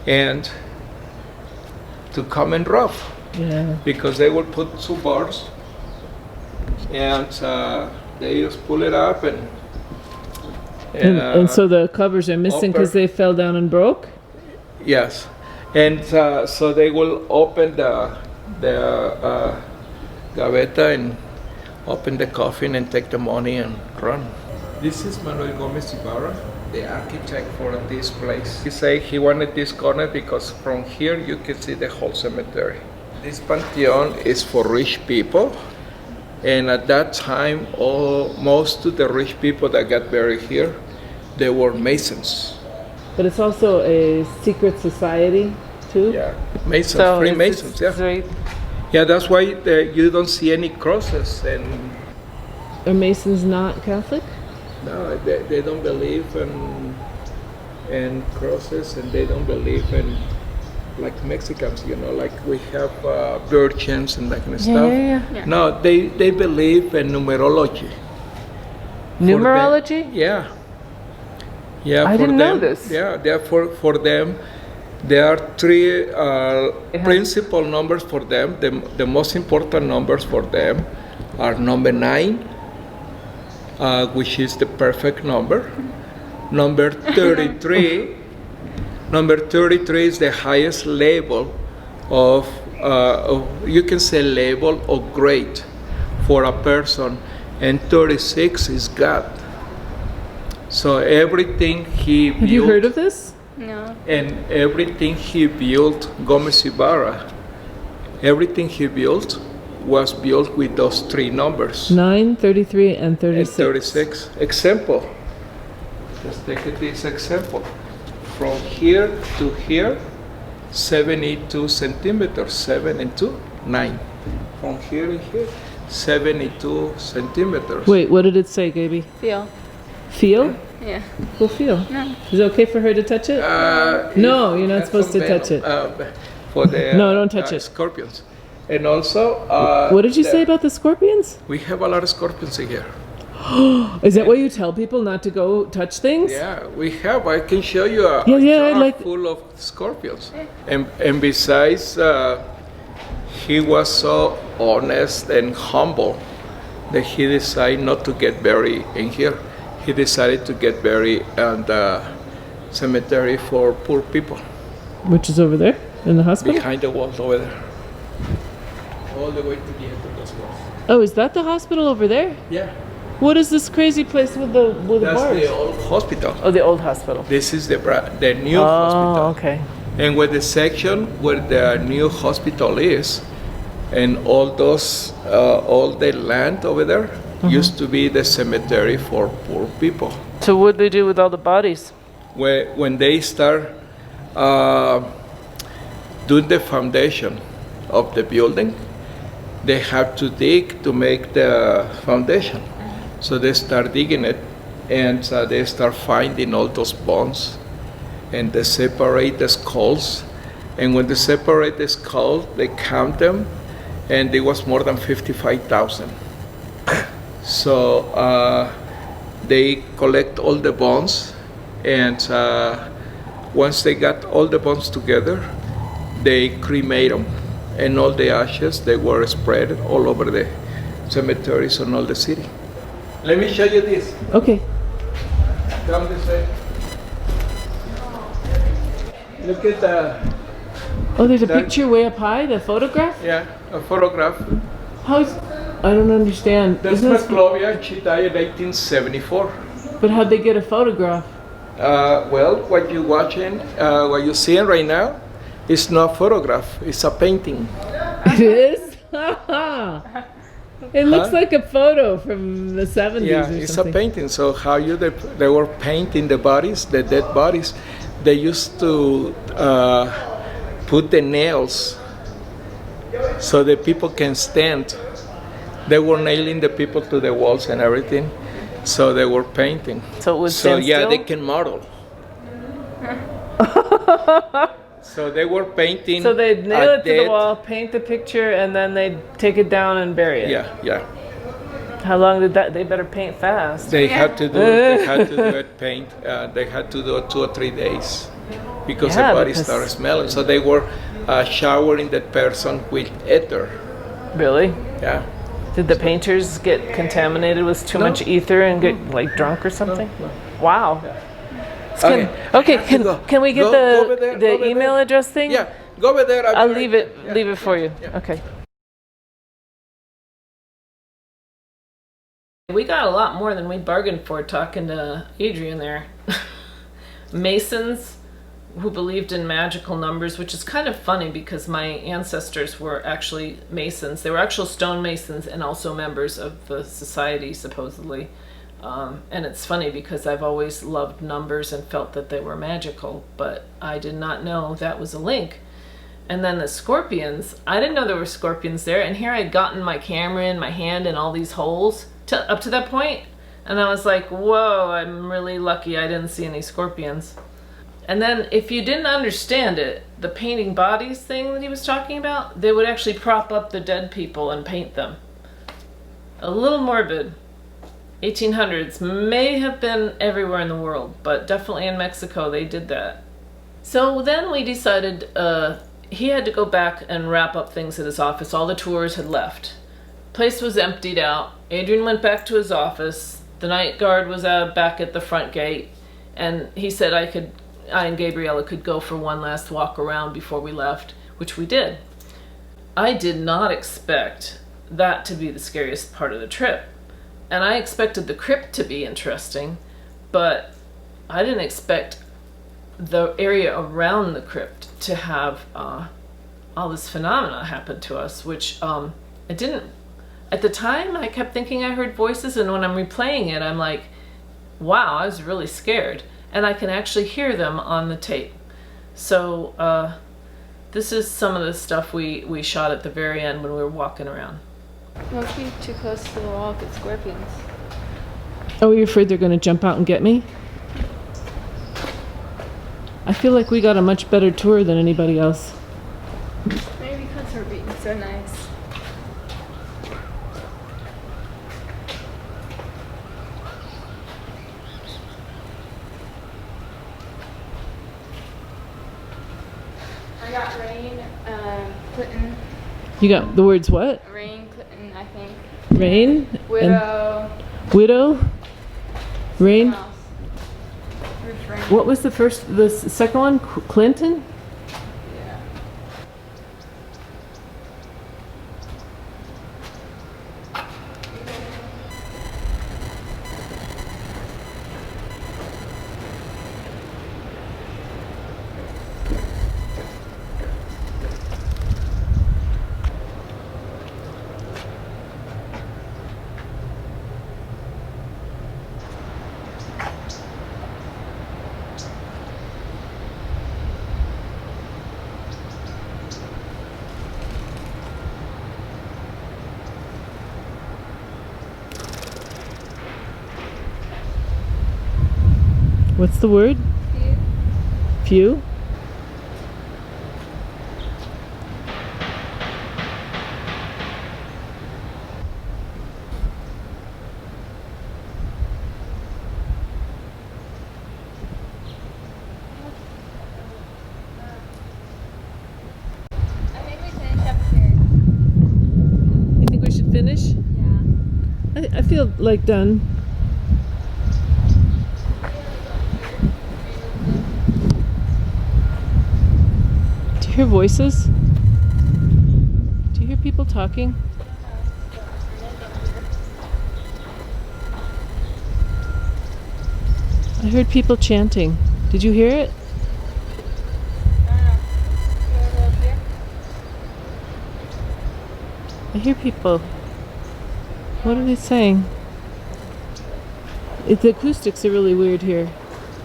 and to come and rob, Yeah. because they will put 2 bars and they just pull it up And so the covers are missing because upper- they fell down and broke? yes, and so they will open the gaveta and open the coffin and take the money and run. This is Manuel Gomez Ibarra, the architect for this place. He said he wanted this corner because from here you can see the whole cemetery. This pantheon is for rich people, and at that time, most of the rich people that got buried here, they were Masons. But it's also a secret society, too? Yeah, Masons, So it's Freemasons, yeah. right. Yeah, that's why you don't see any crosses, and Are Masons not Catholic? no, they don't believe in crosses, and they don't believe in like Mexicans, like we have virgins and that kind of stuff. Yeah. No, they believe in numerology. Numerology? Yeah. Yeah. I for didn't know them, this. Yeah, therefore for them, there are 3 principal numbers for them. The most important numbers for them are number 9, which is the perfect number. Number 33. Number 33 is the highest level of you can say level of grade for a person, and 36 is God. So everything he built. Have you heard of this? No. And everything he built, Gomez Ibarra, everything he built was built with those 3 numbers. 9, 33, and And 36. 36. Example. Let's take this example. From here to here, 72 centimeters, 7 and 2, 9. From here to here, 72 centimeters. Wait, what did it say, Gaby? Feel. Feel? Yeah. Go feel. No. Is it okay for her to touch it? No, you're not That's supposed to some touch it. For the No, don't touch it. scorpions. And also, What did you say about the scorpions? We have a lot of scorpions in here. Is that why you tell people not to go touch things? Yeah, we have. I can show you a Yeah, jar like- full of scorpions. And besides, he was so honest and humble that he decided not to get buried in here. He decided to get buried in the cemetery for poor people, Which is over there in the hospital? behind the walls over there. All the way to the end of those walls. Oh, is that the hospital over there? Yeah. What is this crazy place with the That's bars? the old hospital. Oh, the old hospital. This is the new Oh, hospital. okay. And where the section where the new hospital is, and all those, all the land over there used to be the cemetery for poor people. So what they do with all the bodies? When they start doing the foundation of the building, they have to dig to make the foundation. So they start digging it, and they start finding all those bones, and they separate the skulls. And when they separate the skull, they count them, and it was more than 55,000. So they collect all the bones, and once they got all the bones together, they cremate them, and all the ashes, they were spread all over the cemeteries in all the city. Let me show you this. Okay. Come this way. Look at the, Oh, there's a picture way up high, the photograph? yeah, a photograph. How's... I don't understand. That's Isn't this- Maclovia. She died in 1874. But how'd they get a photograph? Well, what you're watching, what you're seeing right now, is not a photograph. It's a painting. It is? It looks Huh? like a photo from the 70s Yeah, or it's something. a painting. So how they were painting the bodies, the dead bodies. They used to put the nails so the people can stand. They were nailing the people to the walls and everything. So they were painting. So it was So yeah, still? they can model. So they were painting. So they'd nail a it to the dead- wall, paint the picture, and then they'd take it down and bury it. Yeah, yeah. How long did that? They better paint fast. They had to do. They had to do it paint. They had to do it 2 or 3 days because Yeah, the body because- started smelling. So they were showering that person with ether. Really? Yeah. Did the painters get contaminated with too No. much ether and get like drunk or something? No. Wow. Okay. Okay. Have to go. Can we get Go over there, the go over email there. address thing? Yeah. Go over there. I'll be leave right it. there. Leave it for you. Yeah. Okay. We got a lot more than we bargained for talking to Adrian there. Masons who believed in magical numbers, which is kind of funny because my ancestors were actually Masons. They were actual stonemasons and also members of the society, supposedly. And it's funny because I've always loved numbers and felt that they were magical, but I did not know that was a link. And then the scorpions, I didn't know there were scorpions there, and here I'd gotten my camera in my hand and all these holes up to that point, and I was like, whoa, I'm really lucky I didn't see any scorpions. And then if you didn't understand it, the painting bodies thing that he was talking about, they would actually prop up the dead people and paint them. A little morbid. 1800s may have been everywhere in the world, but definitely in Mexico they did that. So then we decided he had to go back and wrap up things at his office. All the tours had left. Place was emptied out. Adrian went back to his office. The night guard was back at the front gate, and he said I and Gabriella could go for one last walk around before we left, which we did. I did not expect that to be the scariest part of the trip. And I expected the crypt to be interesting, but I didn't expect the area around the crypt to have all this phenomena happen to us, which I didn't. At the time, I kept thinking I heard voices, and when I'm replaying it, I'm like, wow, I was really scared. And I can actually hear them on the tape. So this is some of the stuff we shot at the very end when we were walking around. Don't be too close to the wall, get scorpions. Oh, you're afraid they're going to jump out and get me? I feel like we got a much better tour than anybody else. Maybe because we're being so nice. I got Rain, Clinton. You got the words what? Rain, Clinton, I think. Rain? Widow. And widow? Rain? Mouse. Where's Rain? What was the second one? Clinton? Yeah. What's the word? Few? I think we finish up here. You think we should finish? Yeah. I feel like done. Do you hear voices? Do you hear people talking? I heard people chanting. Did you hear it? I hear people. What are they saying? The acoustics are really weird here.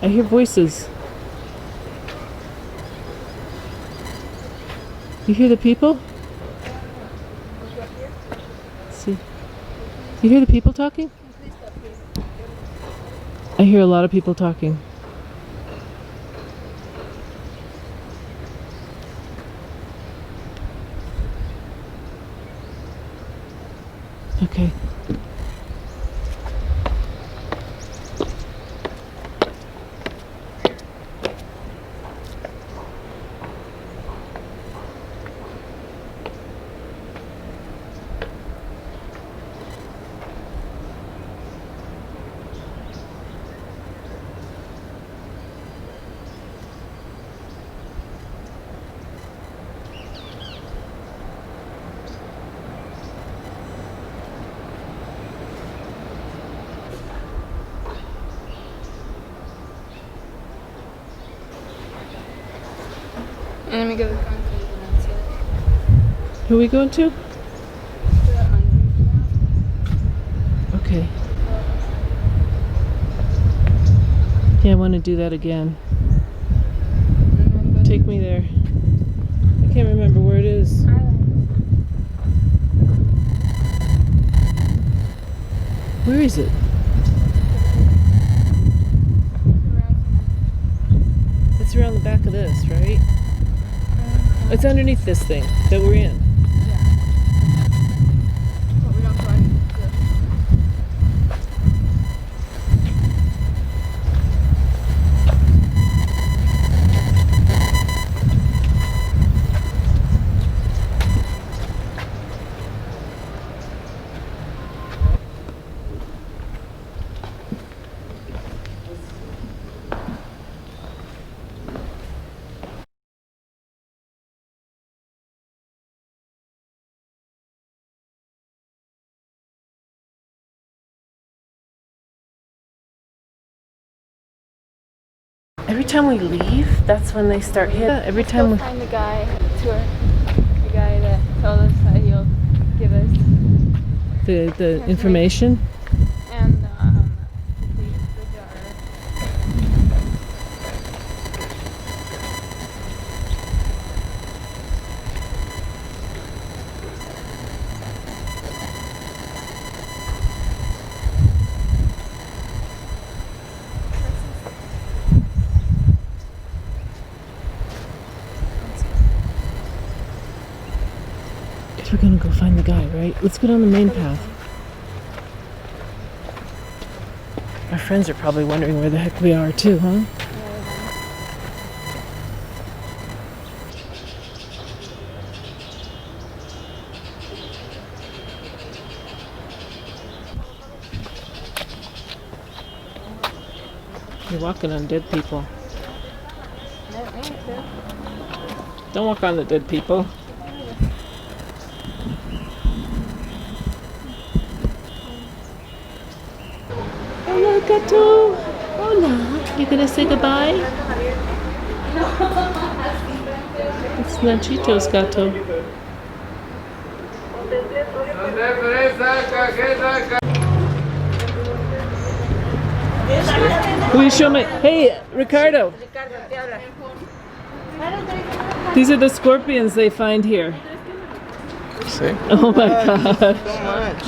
I hear voices. You hear the people? Let's see. You hear the people talking? I hear a lot of people talking. Okay. And let me go to the concrete and that's it. Who are we going to? To the underground. Okay. Yeah, I want to do that again. And then go Take me there. I can't remember where it is. Where is it? It's around the back of this, right? It's underneath this thing that we're in. But we don't go underneath this. Every time we leave, that's when they start hitting. Every Let's time go we... find the guy the guy that told us that he'll give us The information. and the jar. We're gonna go find the guy, right? Let's get on the main path. Our friends are probably wondering where the heck we are too, huh? You're walking on dead people. Don't walk on the dead people. Hello, Gato. Hola. You gonna say goodbye? It's Nachito's gato. Will you show me? Hey, Ricardo. These are the scorpions they find here. See? Oh my god. So much.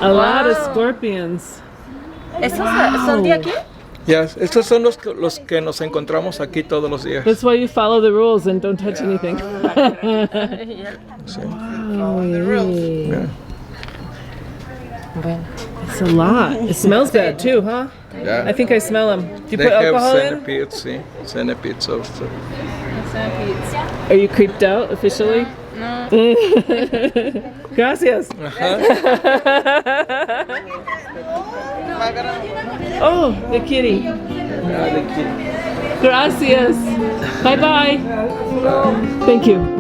A lot of scorpions. ¿Esos son de aquí? Yes, estos son los que nos encontramos aquí todos los días. That's why you follow the rules and don't touch anything. Sí. Wow. Yeah. Bueno, it's a lot. It smells bad too, huh? Yeah. I think I smell them. Do you They put have alcohol in? centipedes, sí. Centipedes also. Are you creeped out officially? No. Gracias. Ajá. Oh, the kitty. Yeah, the kid. Gracias. Bye bye. Thank you.